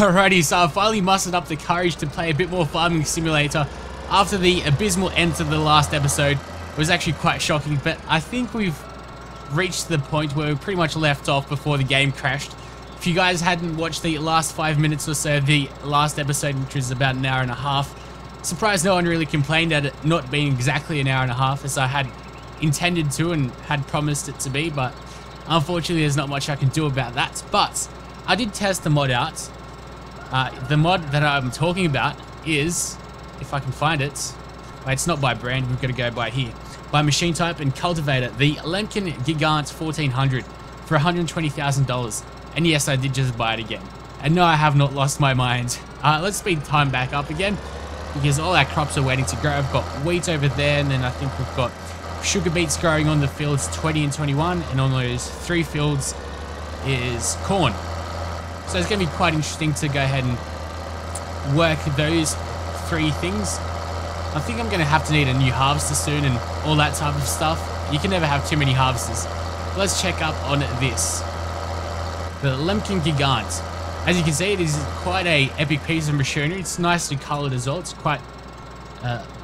Alrighty, so I finally mustered up the courage to play a bit more Farming Simulator after the abysmal end to the last episode. It was actually quite shocking, but I think we've reached the point where we pretty much left off before the game crashed. If you guys hadn't watched the last 5 minutes or so of the last episode, which was about an hour and a half, surprised no one really complained at it not being exactly an hour and a half as I had intended to and had promised it to be, but unfortunately there's not much I can do about that. But I did test the mod out. The mod that I'm talking about is, if I can find it, wait, it's not by brand, we've got to go by here, by machine type and cultivator, the Lemken Gigant 1400 for $120,000. And yes, I did just buy it again. And no, I have not lost my mind. Let's speed time back up again, because all our crops are waiting to grow. I've got wheat over there, and then I think we've got sugar beets growing on the fields 20 and 21, and on those 3 fields is corn. So it's going to be quite interesting to go ahead and work those 3 things. I think I'm going to have to need a new harvester soon and all that type of stuff. You can never have too many harvesters. Let's check up on this. The Lemken Gigant. As you can see, it is quite a epic piece of machinery. It's nicely coloured as well. It's quite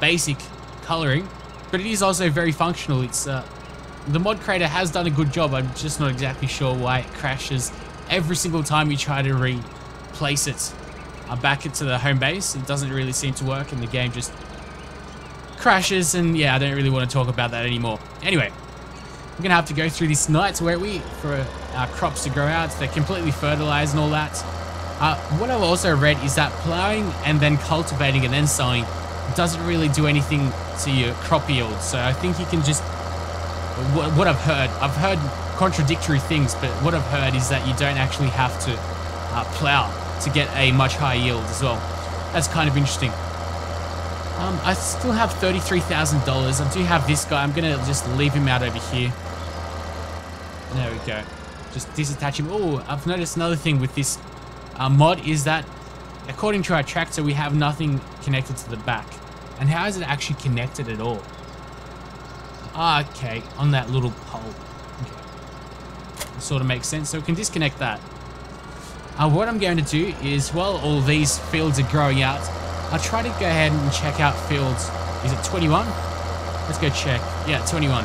basic colouring, but it is also very functional. It's the mod creator has done a good job. I'm just not exactly sure why it crashes every single time you try to replace it back into the home base. It doesn't really seem to work, and the game just crashes. And yeah, I don't really want to talk about that anymore. Anyway, we're gonna have to go through this night where for our crops to grow out. They're completely fertilized and all that. What I've also read is that plowing and then cultivating and then sowing doesn't really do anything to your crop yield. So I think you can just, what I've heard contradictory things, but what I've heard is that you don't actually have to plow to get a much higher yield as well. That's kind of interesting. I still have $33,000. I do have this guy. I'm gonna just leave him out over here. There we go. Just disattach him. Oh, I've noticed another thing with this mod is that according to our tractor, we have nothing connected to the back. And how is it actually connected at all? Ah, okay, on that little pole. Okay. It sort of makes sense. So we can disconnect that. What I'm going to do is, while all these fields are growing out, I'll try to go ahead and check out fields. Is it 21? Let's go check. Yeah, 21.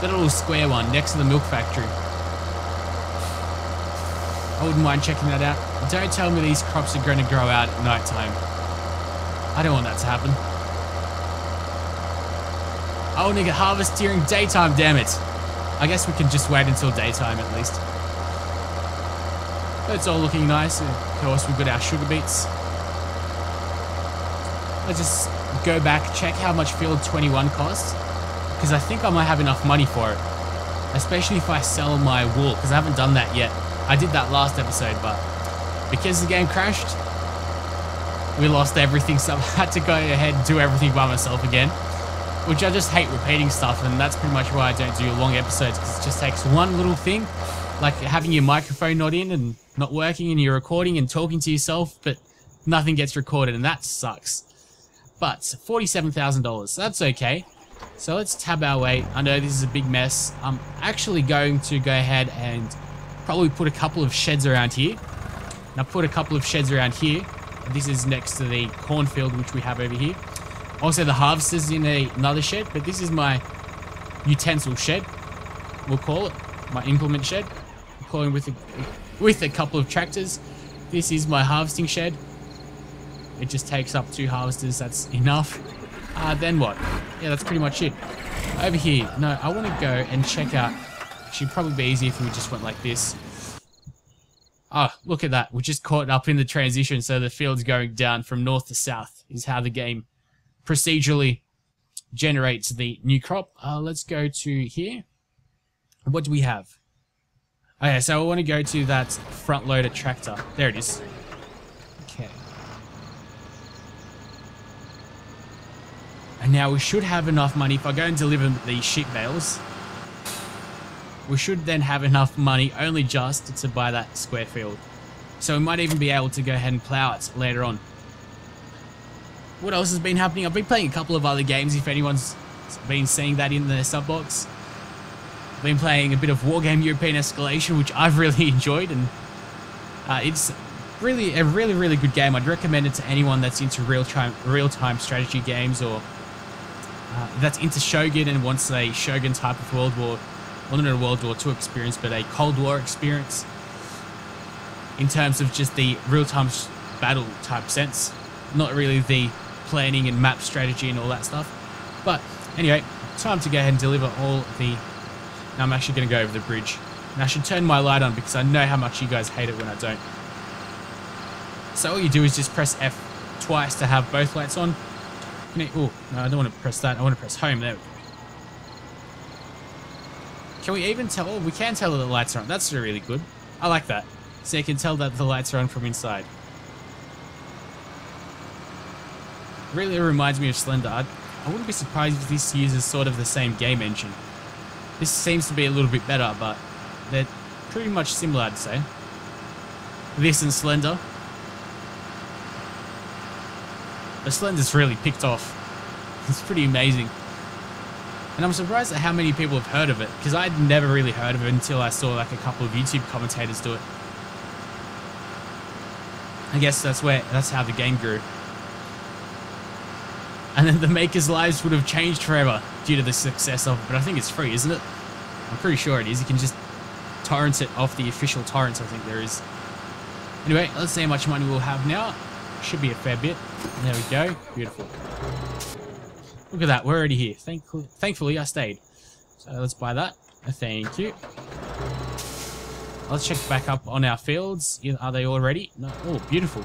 That little square one next to the milk factory. I wouldn't mind checking that out. Don't tell me these crops are going to grow out at night time. I don't want that to happen. I want to get harvest during daytime, damn it. I guess we can just wait until daytime at least. But it's all looking nice. And of course, we've got our sugar beets. Let's just go back, check how much field 21 costs, because I think I might have enough money for it. Especially if I sell my wool, because I haven't done that yet. I did that last episode, but because the game crashed, we lost everything, so I had to go ahead and do everything by myself again. Which I just hate repeating stuff, and that's pretty much why I don't do long episodes, because it just takes one little thing, like having your microphone not in and not working, and you're recording and talking to yourself, but nothing gets recorded, and that sucks. But $47,000, so that's okay. So let's tab our way. I know this is a big mess. I'm actually going to go ahead and probably put a couple of sheds around here. Now put a couple of sheds around here. This is next to the cornfield, which we have over here. Also, the harvester's in another shed, but this is my utensil shed, we'll call it. My implement shed. I'm calling with a couple of tractors. This is my harvesting shed. It just takes up 2 harvesters, that's enough. Then what? Yeah, that's pretty much it. Over here, no, I want to go and check out. Should probably be easier if we just went like this. Oh, look at that. We just caught up in the transition, so the field's going down from north to south is how the game procedurally generates the new crop. Let's go to here. What do we have? Okay, so I want to go to that front loader tractor. There it is. Okay. And now we should have enough money. If I go and deliver these sheep bales, we should then have enough money only just to buy that square field. So we might even be able to go ahead and plow it later on. What else has been happening? I've been playing a couple of other games, if anyone's been seeing that in the sub box. I've been playing a bit of Wargame European Escalation, which I've really enjoyed, and it's Really, a really good game. I'd recommend it to anyone that's into real-time strategy games, or that's into Shogun and wants a Shogun type of World War, well, not a World War II experience, but a Cold War experience in terms of just the real-time battle type sense, not really the planning and map strategy and all that stuff. But anyway, time to go ahead and deliver all the... Now I'm actually going to go over the bridge, and I should turn my light on because I know how much you guys hate it when I don't. So all you do is just press F twice to have both lights on. Oh, no, I don't want to press that. I want to press home. There we go. Can we even tell? Oh, we can tell that the lights are on. That's really good. I like that. So you can tell that the lights are on from inside. Really reminds me of Slender. I wouldn't be surprised if this uses sort of the same game engine. This seems to be a little bit better, but they're pretty much similar, I'd say. This and Slender. The Slender's really picked off. It's pretty amazing. And I'm surprised at how many people have heard of it, because I'd never really heard of it until I saw like a couple of YouTube commentators do it. I guess that's how the game grew. And then the makers' lives would have changed forever due to the success of it, but I think it's free, isn't it? I'm pretty sure it is. You can just torrent it off the official torrents, I think there is. Anyway, let's see how much money we'll have now. Should be a fair bit. There we go. Beautiful. Look at that. We're already here. Thankfully, I stayed. So let's buy that. Thank you. Let's check back up on our fields. Are they all ready? No. Oh, beautiful.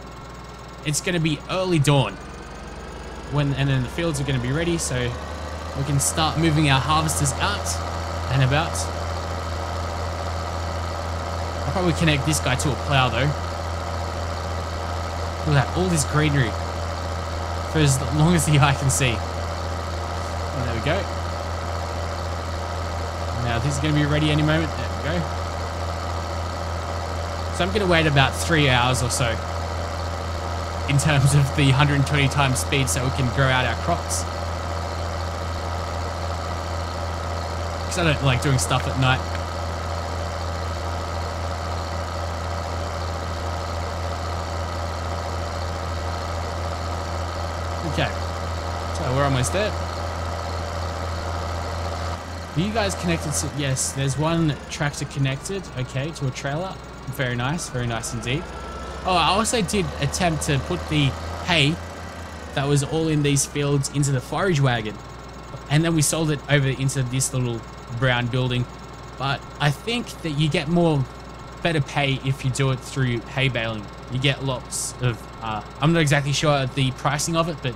It's going to be early dawn. And then the fields are going to be ready, so we can start moving our harvesters out and about. I'll probably connect this guy to a plow, though. Look at that, all this greenery for as long as the eye can see. And there we go. Now this is going to be ready any moment. There we go. So I'm going to wait about 3 hours or so in terms of the 120 times speed so we can grow out our crops. Because I don't like doing stuff at night. Okay, so we're almost there. Are you guys connected to... Yes, there's one tractor connected, okay, to a trailer. Very nice indeed. Oh, I also did attempt to put the hay that was all in these fields into the forage wagon. And then we sold it over into this little brown building. But I think that you get better pay if you do it through hay baling. You get lots of... I'm not exactly sure the pricing of it, but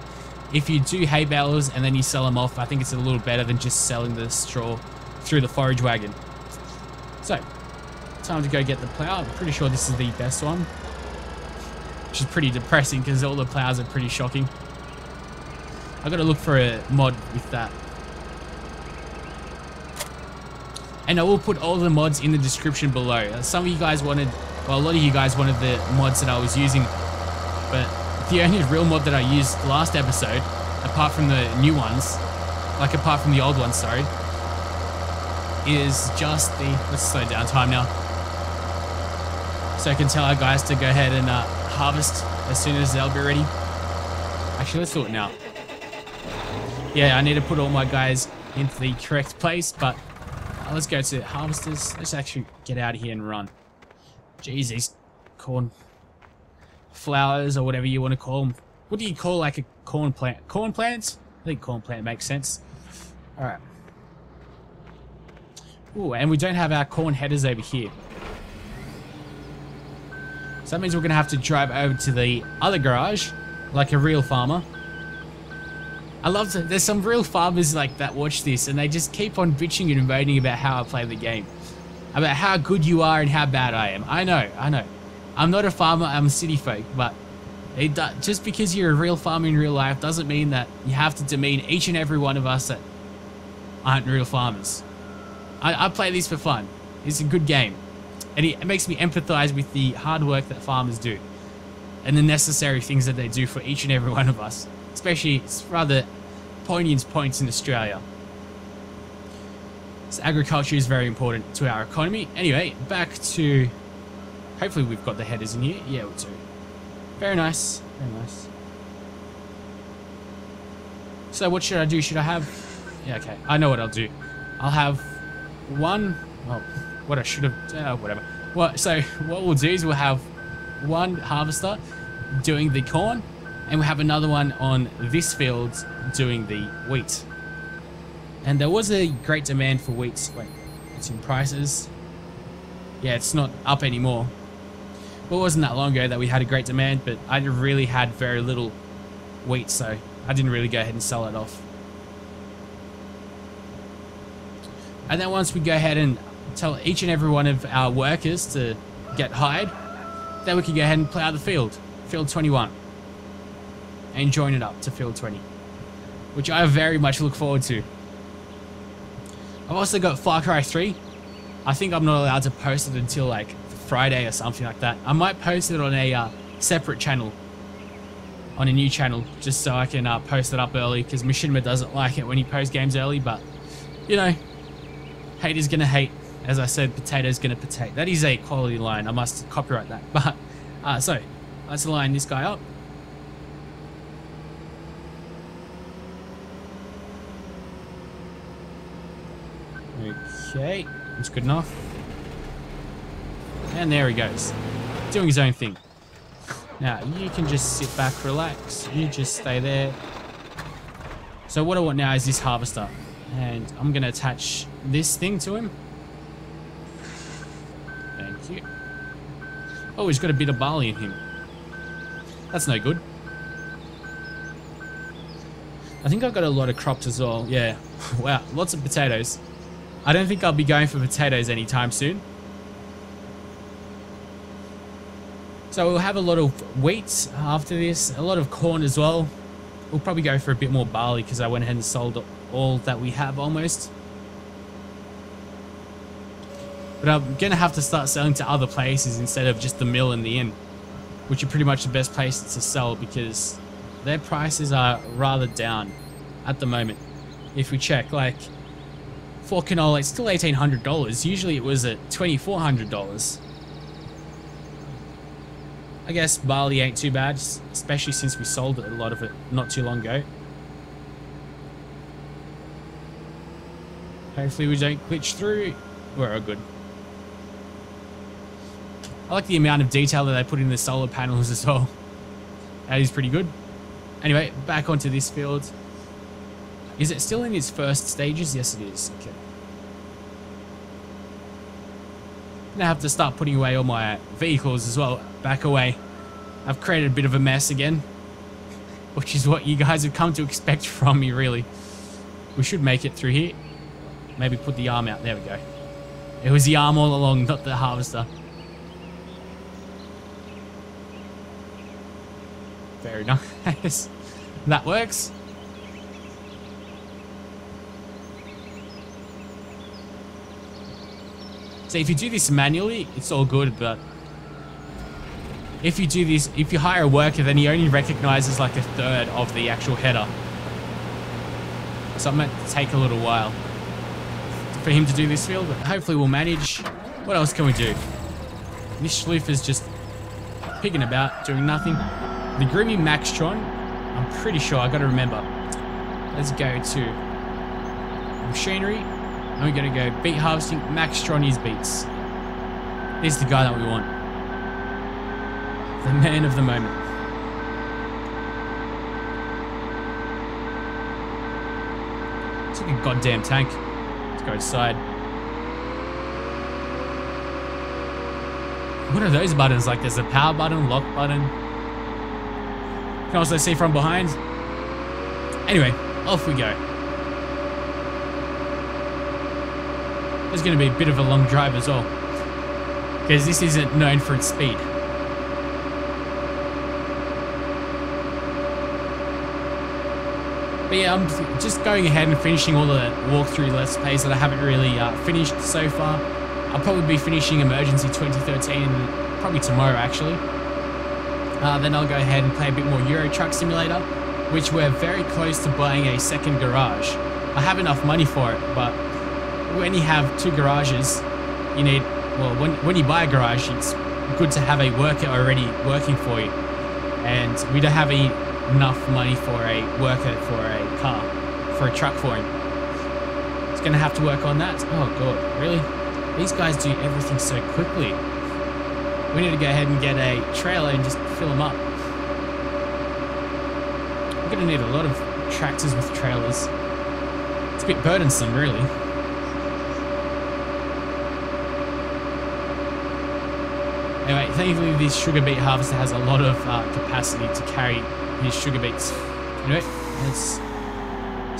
if you do hay balers and then you sell them off, I think it's a little better than just selling the straw through the forage wagon. So, time to go get the plow. I'm pretty sure this is the best one. Which is pretty depressing because all the plows are pretty shocking. I've got to look for a mod with that. And I will put all the mods in the description below. Some of you guys wanted... Well, a lot of you guys wanted the mods that I was using, but the only real mod that I used last episode, apart from the new ones, like apart from the old ones, sorry, is just the... Let's slow down time now. So I can tell our guys to go ahead and harvest as soon as they'll be ready. Actually, let's do it now. Yeah, I need to put all my guys into the correct place, but let's go to harvesters. Let's actually get out of here and run. Jeez, these corn flowers or whatever you want to call them. What do you call like a corn plant? Corn plants? I think corn plant makes sense. All right. Ooh, and we don't have our corn headers over here. So that means we're going to have to drive over to the other garage, like a real farmer. I love that there's some real farmers like that watch this and they just keep on bitching and moaning about how I play the game. About how good you are and how bad I am. I know. I'm not a farmer, I'm a city folk, but just because you're a real farmer in real life doesn't mean that you have to demean each and every one of us that aren't real farmers. I play this for fun. It's a good game. And it makes me empathize with the hard work that farmers do. And the necessary things that they do for each and every one of us. Especially, it's rather poignant points in Australia. So agriculture is very important to our economy. Anyway, back to... Hopefully we've got the headers in here. Yeah, we do. Very nice. Very nice. So what should I do? Should I have... Yeah, okay. I know what I'll do. I'll have one... Well, what I should have... whatever. So what we'll do is we'll have one harvester doing the corn, and we'll have another one on this field doing the wheat. And there was a great demand for wheat. Wait, it's in prices. Yeah, it's not up anymore. Well, it wasn't that long ago that we had a great demand, but I really had very little wheat, so I didn't really go ahead and sell it off. And then once we go ahead and tell each and every one of our workers to get hired, then we can go ahead and plow the field, field 21, and join it up to field 20, which I very much look forward to. I've also got Far Cry 3. I think I'm not allowed to post it until like Friday or something like that. I might post it on a separate channel, on a new channel, just so I can post it up early, because Machinima doesn't like it when you post games early, but you know, haters gonna hate. As I said, potatoes gonna potato. That is a quality line. I must copyright that. But so let's line this guy up. Okay, that's good enough. And there he goes, doing his own thing. Now you can just sit back, relax. You just stay there. So what I want now is this harvester, and I'm gonna attach this thing to him. Thank you. Oh, he's got a bit of barley in him. That's no good. I think I've got a lot of crops as well. Yeah. Wow, lots of potatoes. I don't think I'll be going for potatoes anytime soon. So we'll have a lot of wheat after this, a lot of corn as well. We'll probably go for a bit more barley because I went ahead and sold all that we have almost. But I'm going to have to start selling to other places instead of just the mill and the inn, which are pretty much the best places to sell because their prices are rather down at the moment. If we check, like, for canola, it's still $1,800. Usually it was at $2,400. I guess barley ain't too bad, especially since we sold a lot of it not too long ago. Hopefully we don't glitch through. We're all good. I like the amount of detail that they put in the solar panels as well. That is pretty good. Anyway, back onto this field. Is it still in its first stages? Yes, it is. Okay. I'm gonna have to start putting away all my vehicles as well. Back away. I've created a bit of a mess again, which is what you guys have come to expect from me, really. We should make it through here. Maybe put the arm out. There we go. It was the arm all along, not the harvester. Very nice. That works. So if you do this manually, it's all good, but if you do this, if you hire a worker, then he only recognizes like a third of the actual header. So it might take a little while for him to do this field, but hopefully we'll manage. What else can we do? This Schloof is just picking about, doing nothing. The Grimmy Maxtron, I'm pretty sure, I gotta remember. Let's go to machinery. And we're going to go beet harvesting. Maxtron is beets. This is the guy that we want. The man of the moment. It's like a goddamn tank. Let's go inside. What are those buttons? Like there's a power button, lock button. You can also see from behind. Anyway, off we go. There's going to be a bit of a long drive as well, because this isn't known for its speed. But yeah, I'm just going ahead and finishing all the walkthrough Let's Plays that I haven't really finished so far. I'll probably be finishing Emergency 2013 probably tomorrow actually. Then I'll go ahead and play a bit more Euro Truck Simulator, which we're very close to buying a second garage. I have enough money for it, but when you have two garages, you need, well, when you buy a garage, it's good to have a worker already working for you. and we don't have enough money for a worker for a car, for a truck for him. He's gonna have to work on that. Oh god, really? These guys do everything so quickly. We need to go ahead and get a trailer and just fill them up. We're gonna need a lot of tractors with trailers. It's a bit burdensome, really. Anyway, thankfully this sugar beet harvester has a lot of capacity to carry his sugar beets. Anyway, let's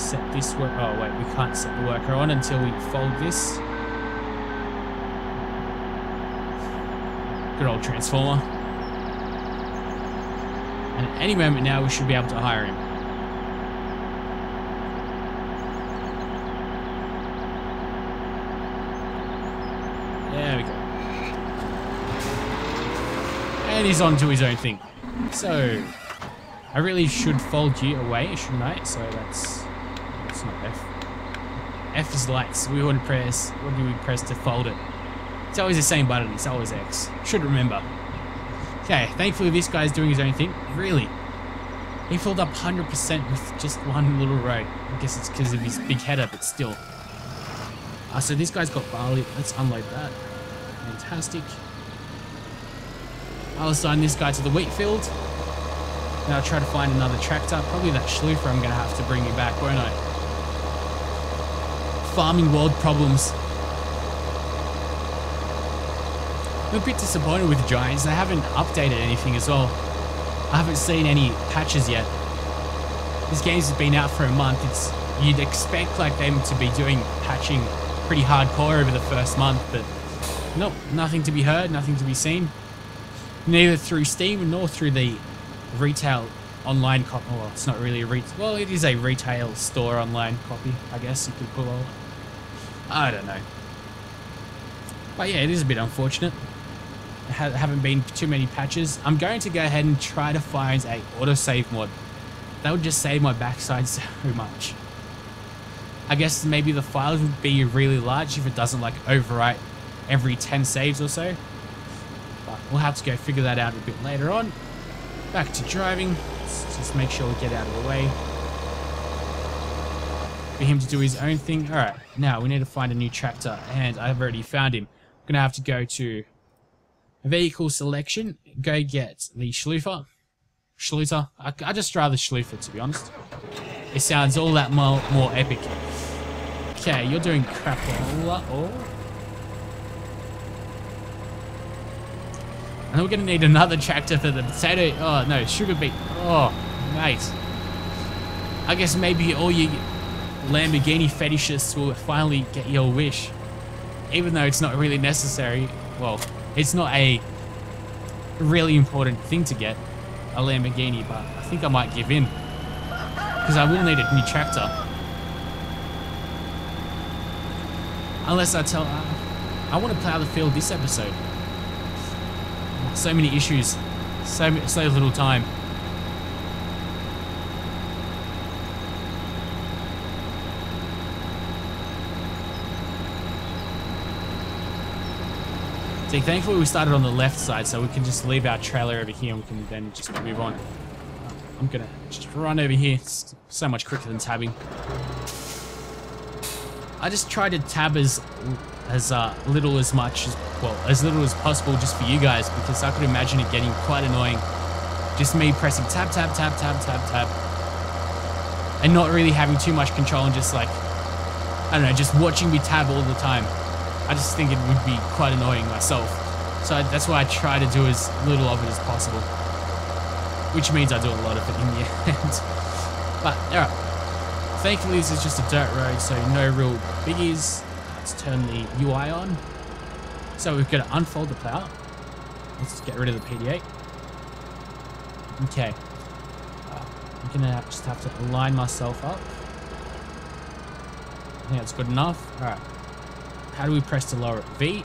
set this work. Oh wait, we can't set the worker on until we fold this. Good old transformer. And at any moment now we should be able to hire him. There we go. And he's on to his own thing. So, I really should fold you away, shouldn't I? So that's not F. F is lights. We want to press, what do we press to fold it? It's always the same button, it's always X. Should remember. Okay, thankfully this guy's doing his own thing. Really? He filled up 100% with just one little row. I guess it's because of his big header, but still. So this guy's got barley. Let's unload that. Fantastic. I'll assign this guy to the wheat field. Now I'll try to find another tractor. Probably that Schloofer I'm going to have to bring you back, won't I? Farming world problems. I'm a bit disappointed with Giants. They haven't updated anything as well. I haven't seen any patches yet. This game's been out for a month. You'd expect like them to be doing patching pretty hardcore over the first month, but nope, nothing to be heard, nothing to be seen. Neither through Steam nor through the retail online copy. Well, it's not really a well, it is a retail store online copy, I guess you could call it. I don't know. But yeah, it is a bit unfortunate. There haven't been too many patches. I'm going to go ahead and try to find a autosave mod. That would just save my backside so much. I guess maybe the files would be really large if it doesn't like overwrite every 10 saves or so. But we'll have to go figure that out a bit later on. Back to driving. Let's just make sure we get out of the way. For him to do his own thing. Alright, now we need to find a new tractor, and I've already found him. I'm going to have to go to vehicle selection, go get the Schluter. I just rather Schluter, to be honest. It sounds all that more epic. Okay, you're doing crap. Oh. And we're going to need another tractor for the potato. Oh, no, sugar beet. Oh, mate. I guess maybe all you Lamborghini fetishists will finally get your wish. Even though it's not really necessary. Well, it's not a really important thing to get, a Lamborghini, but I think I might give in. Because I will need a new tractor. Unless I tell... I want to plow the field this episode. So many issues. So little time. See, thankfully we started on the left side, so we can just leave our trailer over here and we can then just move on. I'm gonna just run over here. It's so much quicker than tabbing. I just try to tab as little as possible just for you guys, because I could imagine it getting quite annoying. Just me pressing tab, tab, tab, tab, tab, tab. And not really having too much control and just like, I don't know, just watching me tab all the time. I just think it would be quite annoying myself. So that's why I try to do as little of it as possible. Which means I do a lot of it in the end. But, alright. Thankfully this is just a dirt road, so no real biggies. Let's turn the UI on. So we've got to unfold the plow. Let's get rid of the PDA. Okay. I'm going to just have to align myself up. I think that's good enough. Alright. How do we press to lower it? V.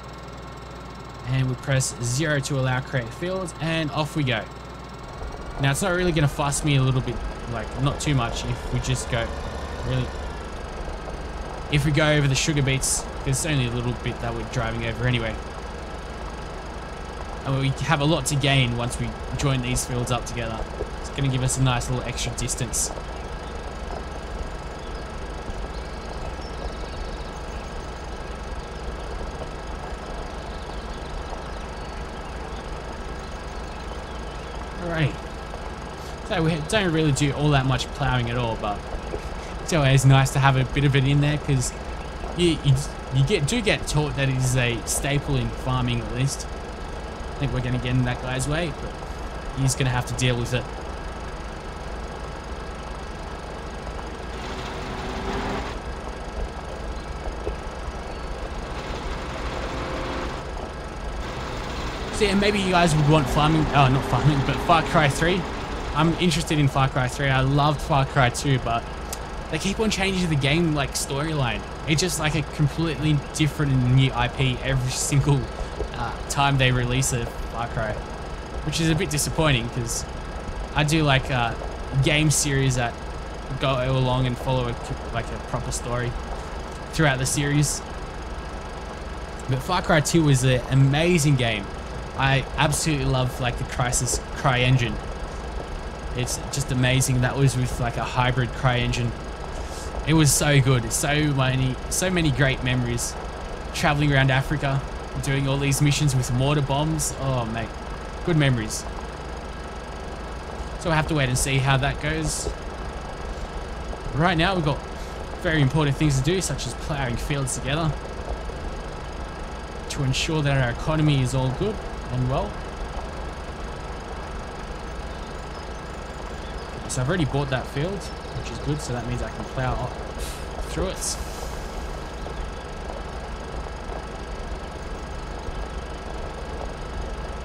And we press 0 to allow create fields, and off we go. Now it's not really going to fuss me a little bit, like not too much, if we just go, really, if we go over the sugar beets, because it's only a little bit that we're driving over anyway. And we have a lot to gain once we join these fields up together. It's going to give us a nice little extra distance. Alright. So we don't really do all that much ploughing at all, but it's always nice to have a bit of it in there because you do get taught that it is a staple in farming at least. I think we're going to get in that guy's way, but he's going to have to deal with it. So yeah, maybe you guys would want farming, not farming, but Far Cry 3. I'm interested in Far Cry 3. I loved Far Cry 2, but they keep on changing the game like storyline. It's just like a completely different and new IP every single time they release a Far Cry, which is a bit disappointing because I do like game series that go along and follow a proper story throughout the series. But Far Cry 2 was an amazing game. I absolutely love like the Crysis Cry engine. It's just amazing. That was with like a hybrid Cry engine. It was so good. So many great memories. Traveling around Africa, doing all these missions with mortar bombs. Oh mate, good memories. So I have to wait and see how that goes. Right now we've got very important things to do, such as ploughing fields together to ensure that our economy is all good and well. So I've already bought that field, which is good, so that means I can plough up through it.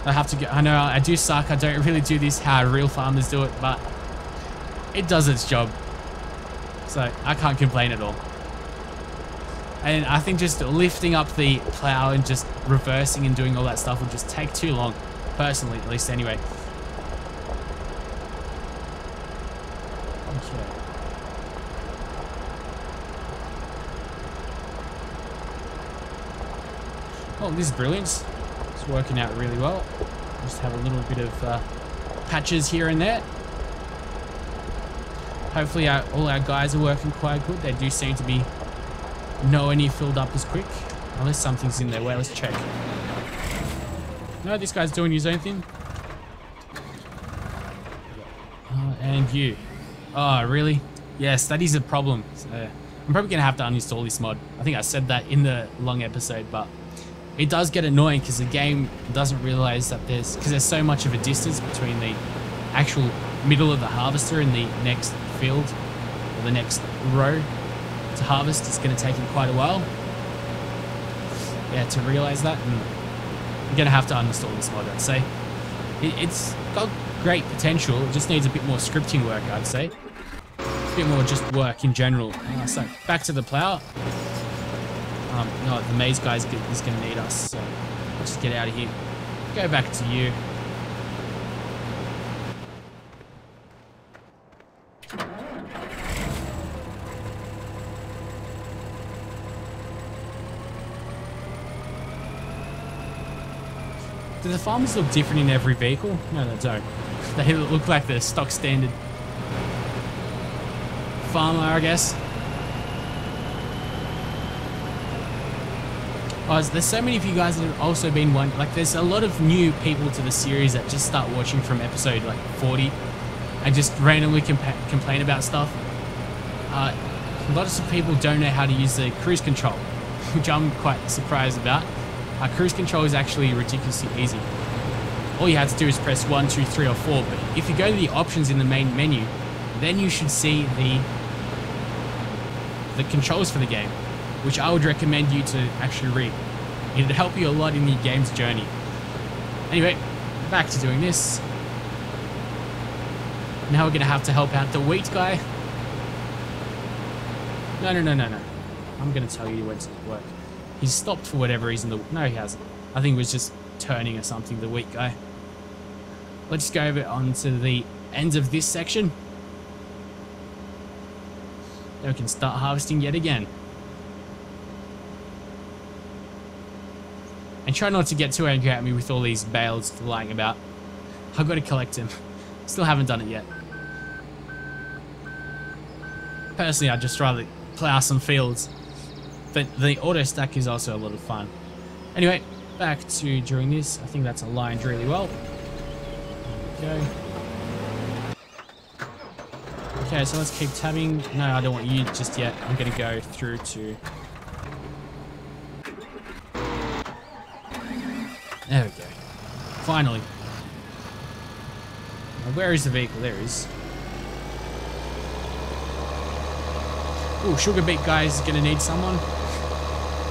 I have to I know I do suck, I don't really do this how real farmers do it, but it does its job. So I can't complain at all. And I think just lifting up the plow and just reversing and doing all that stuff will just take too long, personally, at least anyway. Okay. Oh, this is brilliant. It's working out really well. Just have a little bit of patches here and there. Hopefully all our guys are working quite good. They do seem to be nowhere near filled up as quick. Unless something's in their way. Let's check. No, this guy's doing his own thing. And you. Oh, really? Yes, that is a problem. So, I'm probably going to have to uninstall this mod. I think I said that in the long episode, but it does get annoying because the game doesn't realize that there's so much of a distance between the actual middle of the harvester and the next field or the next row to harvest. It's going to take him quite a while. Yeah, to realize that, and I'm going to have to uninstall this mod, I'd say. It's got great potential. It just needs a bit more scripting work, I'd say. A bit more just work in general. So back to the plow. No, the maze guy's is going to need us, so let's just get out of here. Go back to you. Do the farmers look different in every vehicle? No, they don't. They look like the stock standard farmer, I guess. Oh, there's so many of you guys that have also been there's a lot of new people to the series that just start watching from episode 40 and just randomly complain about stuff. Lots of people don't know how to use the cruise control, which I'm quite surprised about. Cruise control is actually ridiculously easy. All you have to do is press 1, 2, 3, or 4, but if you go to the options in the main menu, then you should see the controls for the game, which I would recommend you to actually read. It'd help you a lot in your game's journey. Anyway, back to doing this. Now we're going to have to help out the wheat guy. No. I'm going to tell you when to work. He's stopped for whatever reason. No, he hasn't. I think he was just turning or something, the wheat guy. Let's go over onto the end of this section. Then we can start harvesting yet again. And try not to get too angry at me with all these bales lying about. I've got to collect them. Still haven't done it yet. Personally, I'd just rather plow some fields. But the auto stack is also a lot of fun. Anyway, back to doing this. I think that's aligned really well. There we go. Okay, so let's keep tabbing. No, I don't want you just yet. I'm going to go through to... There we go. Finally. Now, where is the vehicle? There it is. Ooh, sugar beet guy is going to need someone.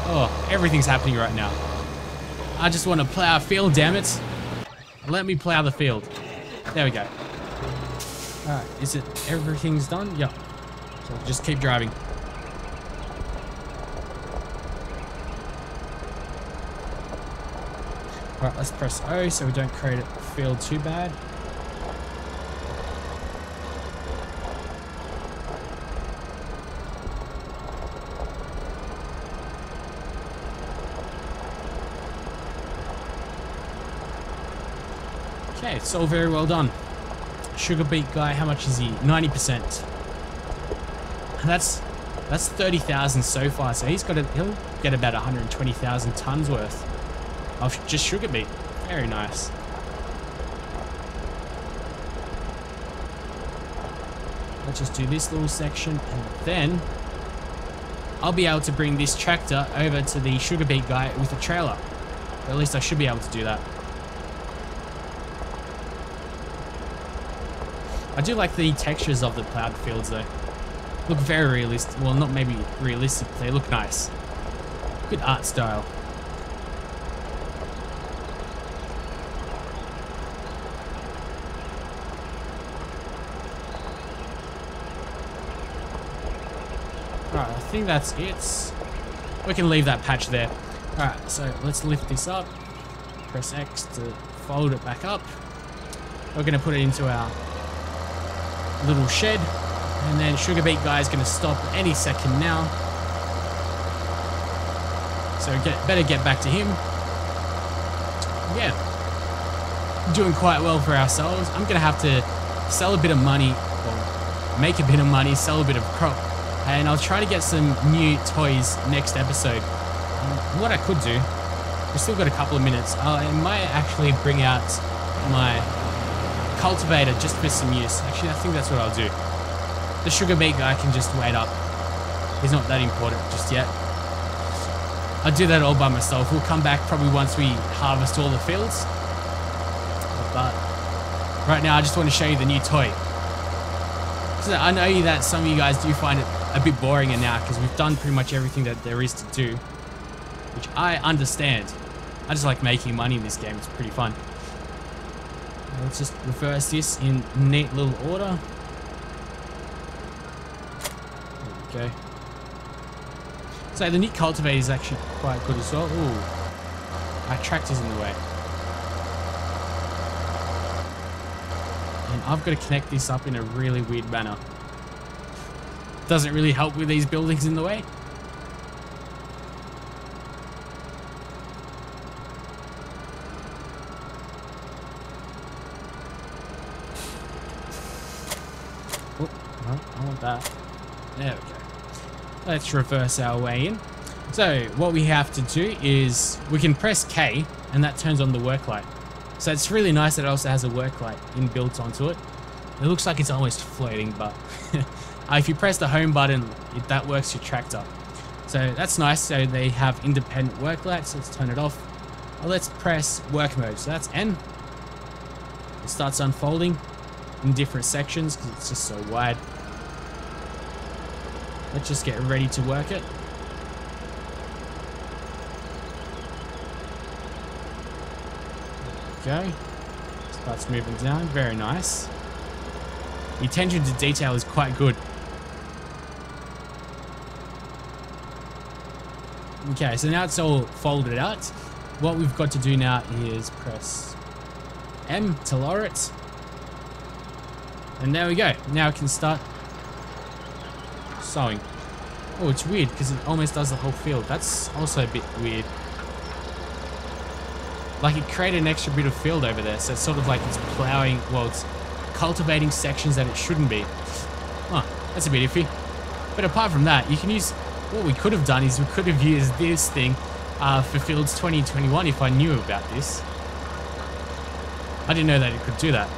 Oh, everything's happening right now. I just want to plow a field, damn it. Let me plow the field. There we go. Alright, is it everything's done? Yep. So just keep driving. Alright, let's press O so we don't create a field too bad. Okay, it's all very well done. Sugar beet guy, how much is he? 90%. And that's 30,000 so far. So he'll get about 120,000 tons worth of just sugar beet. Very nice. Let's just do this little section, and then I'll be able to bring this tractor over to the sugar beet guy with a trailer. Or at least I should be able to do that. I do like the textures of the plowed fields though. Look very realistic. Well, not maybe realistic, they look nice. Good art style. Alright, I think that's it. We can leave that patch there. Alright, so let's lift this up. Press X to fold it back up. We're going to put it into our little shed, and then sugar beet guy is going to stop any second now, so better get back to him. Yeah, doing quite well for ourselves. I'm going to have to sell a bit of money, or make a bit of money, sell a bit of crop, and I'll try to get some new toys next episode. What I could do, we've still got a couple of minutes, I might actually bring out my cultivator just for some use. Actually, I think that's what I'll do. The sugar beet guy can just wait up. He's not that important just yet. I'll do that all by myself. We'll come back probably once we harvest all the fields. But right now, I just want to show you the new toy. So I know that some of you guys do find it a bit boring now because we've done pretty much everything that there is to do, which I understand. I just like making money in this game. It's pretty fun. Let's just reverse this in neat little order. There we go. So the new cultivator is actually quite good as well. Ooh, our tractor's in the way. And I've got to connect this up in a really weird manner. Doesn't really help with these buildings in the way. I want that. There we go. Let's reverse our way in. So what we have to do is we can press K and that turns on the work light. So it's really nice that it also has a work light inbuilt onto it. It looks like it's almost floating, but if you press the home button, that works your tractor. So that's nice. So they have independent work lights. Let's turn it off. Let's press work mode. So that's N. It starts unfolding in different sections because it's just so wide. Let's just get ready to work it. There we go. Starts moving down. Very nice. The attention to detail is quite good. Okay, so now it's all folded out. What we've got to do now is press M to lower it. And there we go. Now it can start sowing. Oh, it's weird because it almost does the whole field. That's also a bit weird. like it created an extra bit of field over there. So it's sort of like it's plowing, well, it's cultivating sections that it shouldn't be. Oh, that's a bit iffy. But apart from that, you can use, what we could have done is we could have used this thing for fields 20 and 21 if I knew about this. I didn't know that it could do that.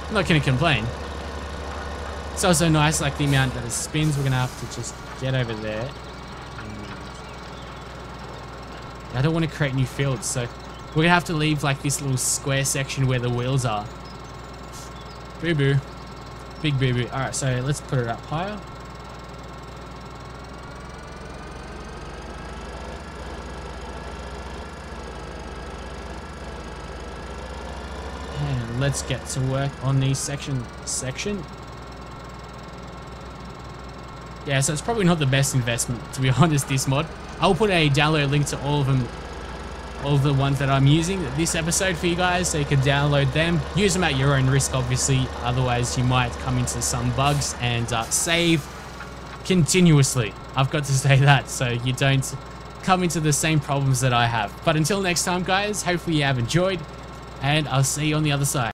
I'm not going to complain. It's also nice, like the amount that it spins. We're going to have to just get over there. I don't want to create new fields, so we're going to have to leave like this little square section where the wheels are. Boo-boo. Big boo-boo. Alright, so let's put it up higher. And let's get to work on the section. Yeah, so it's probably not the best investment, to be honest, this mod. I'll put a download link to all of them, all of the ones that I'm using this episode for you guys, so you can download them. Use them at your own risk, obviously. Otherwise, you might come into some bugs and save continuously. I've got to say that, so you don't come into the same problems that I have. But until next time, guys, hopefully you have enjoyed, and I'll see you on the other side.